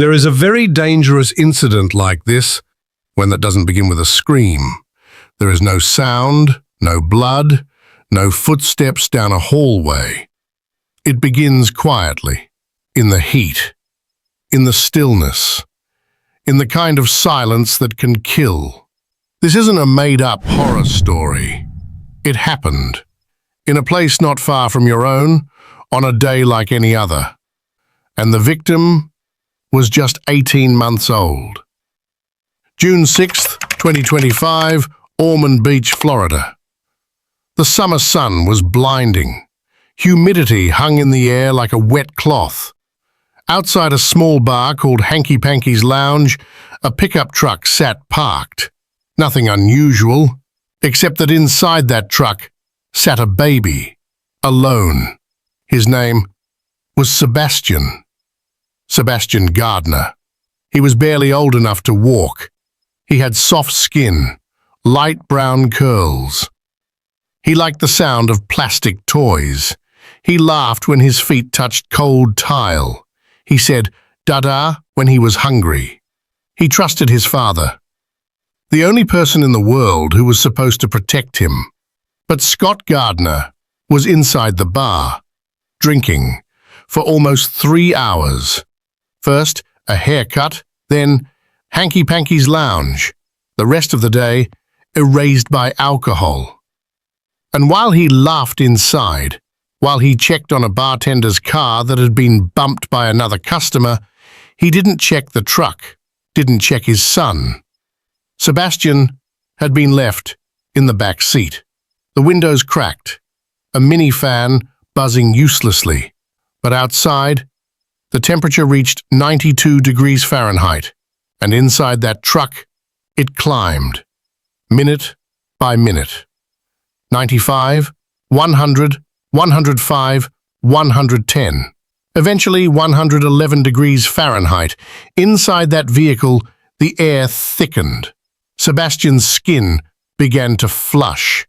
There is a very dangerous incident like this when that doesn't begin with a scream. There is no sound, no blood, no footsteps down a hallway. It begins quietly, in the heat, in the stillness, in the kind of silence that can kill. This isn't a made-up horror story. It happened, in a place not far from your own, on a day like any other. And the victim was just 18 months old. June 6th, 2025, Ormond Beach, Florida. The summer sun was blinding. Humidity hung in the air like a wet cloth. Outside a small bar called Hanky Panky's Lounge, a pickup truck sat parked. Nothing unusual, except that inside that truck sat a baby, alone. His name was Sebastian Gardner. He was barely old enough to walk. He had soft skin, light brown curls. He liked the sound of plastic toys. He laughed when his feet touched cold tile. He said "Dada" when he was hungry. He trusted his father, the only person in the world who was supposed to protect him. But Scott Gardner was inside the bar, drinking, for almost 3 hours. First, a haircut, then Hanky Panky's Lounge. The rest of the day, erased by alcohol. And while he laughed inside, while he checked on a bartender's car that had been bumped by another customer, he didn't check the truck, didn't check his son. Sebastian had been left in the back seat. The windows cracked, a mini fan buzzing uselessly. But outside, the temperature reached 92 degrees Fahrenheit, and inside that truck, it climbed, minute by minute. 95, 100, 105, 110. Eventually 111 degrees Fahrenheit. Inside that vehicle, the air thickened. Sebastian's skin began to flush.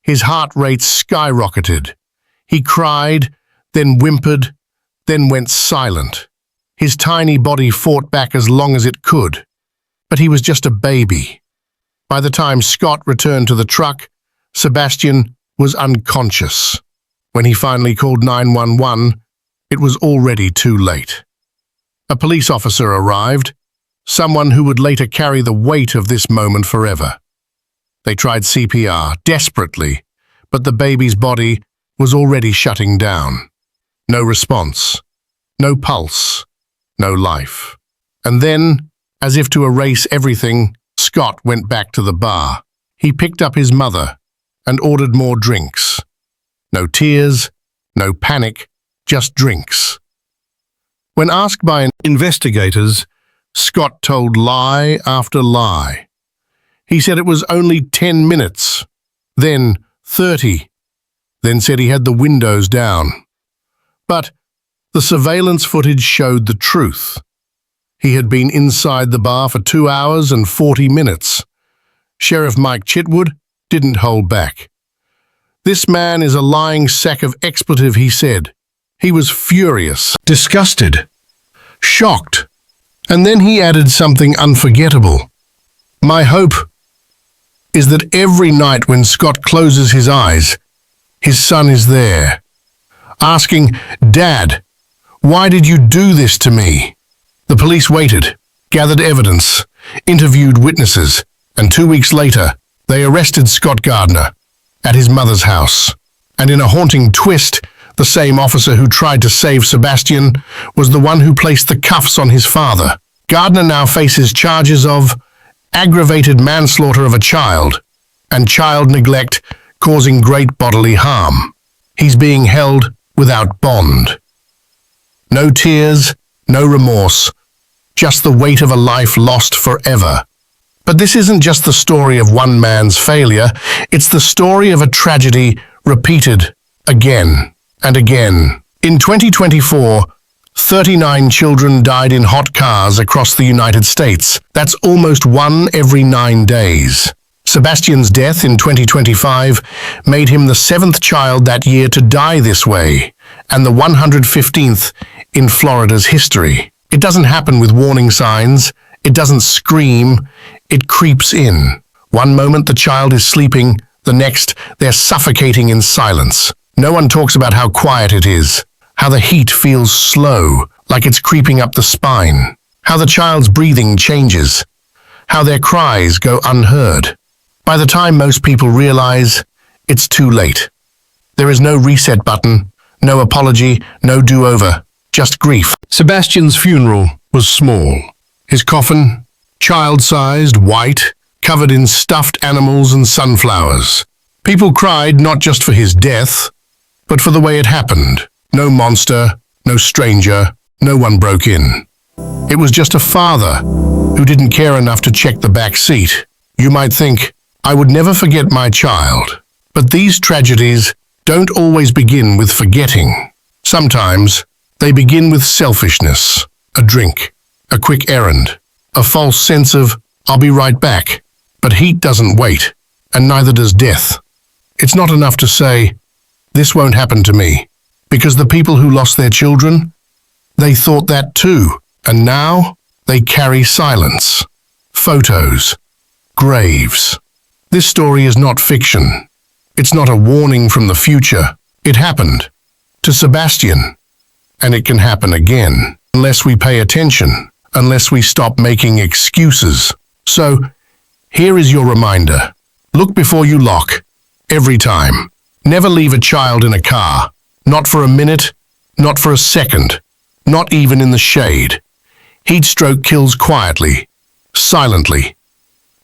His heart rate skyrocketed. He cried, then whimpered, then went silent. His tiny body fought back as long as it could. But he was just a baby. By the time Scott returned to the truck, Sebastian was unconscious. When he finally called 911, it was already too late. A police officer arrived, someone who would later carry the weight of this moment forever. They tried CPR, desperately, but the baby's body was already shutting down. No response, no pulse, no life. And then, as if to erase everything, Scott went back to the bar. He picked up his mother and ordered more drinks. No tears, no panic, just drinks. When asked by investigators, Scott told lie after lie. He said it was only 10 minutes, then 30, then said he had the windows down. But the surveillance footage showed the truth. He had been inside the bar for 2 hours and 40 minutes. Sheriff Mike Chitwood didn't hold back. "This man is a lying sack of expletive," he said. He was furious, disgusted, shocked. And then he added something unforgettable. "My hope is that every night when Scott closes his eyes, his son is there, asking, 'Dad, why did you do this to me?'" The police waited, gathered evidence, interviewed witnesses, and 2 weeks later, they arrested Scott Gardner at his mother's house. And in a haunting twist, the same officer who tried to save Sebastian was the one who placed the cuffs on his father. Gardner now faces charges of aggravated manslaughter of a child and child neglect causing great bodily harm. He's being held without bond. No tears, no remorse, just the weight of a life lost forever. But this isn't just the story of one man's failure, it's the story of a tragedy repeated again and again. In 2024, 39 children died in hot cars across the United States. That's almost 1 every 9 days. Sebastian's death in 2025 made him the 7th child that year to die this way, and the 115th in Florida's history. It doesn't happen with warning signs. It doesn't scream. It creeps in. One moment the child is sleeping, the next they're suffocating in silence. No one talks about how quiet it is, how the heat feels slow, like it's creeping up the spine, how the child's breathing changes, how their cries go unheard. By the time most people realize, it's too late. There is no reset button, no apology, no do-over, just grief. Sebastian's funeral was small. His coffin, child-sized, white, covered in stuffed animals and sunflowers. People cried not just for his death, but for the way it happened. No monster, no stranger, no one broke in. It was just a father who didn't care enough to check the back seat. You might think, I would never forget my child. But these tragedies don't always begin with forgetting. Sometimes they begin with selfishness, a drink, a quick errand, a false sense of, I'll be right back. But heat doesn't wait, and neither does death. It's not enough to say, this won't happen to me, because the people who lost their children, they thought that too, and now they carry silence, photos, graves. This story is not fiction. It's not a warning from the future. It happened to Sebastian, and it can happen again, unless we pay attention, unless we stop making excuses. So, here is your reminder. Look before you lock, every time. Never leave a child in a car, not for a minute, not for a second, not even in the shade. Heat stroke kills quietly, silently.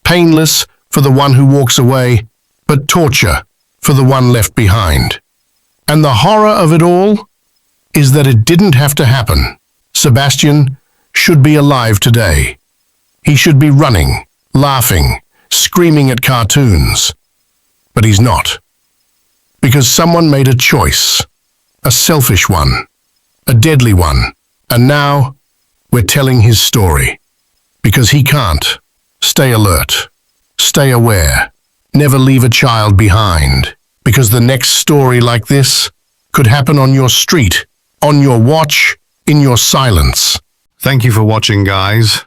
Painless for the one who walks away, but torture for the one left behind. And the horror of it all is that it didn't have to happen. Sebastian should be alive today. He should be running, laughing, screaming at cartoons. But he's not. Because someone made a choice, a selfish one, a deadly one. And now we're telling his story. Because he can't. Stay alert. Stay aware. Never leave a child behind. Because the next story like this could happen on your street, on your watch, in your silence. Thank you for watching, guys.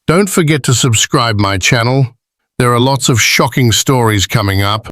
Don't forget to subscribe my channel. There are lots of shocking stories coming up.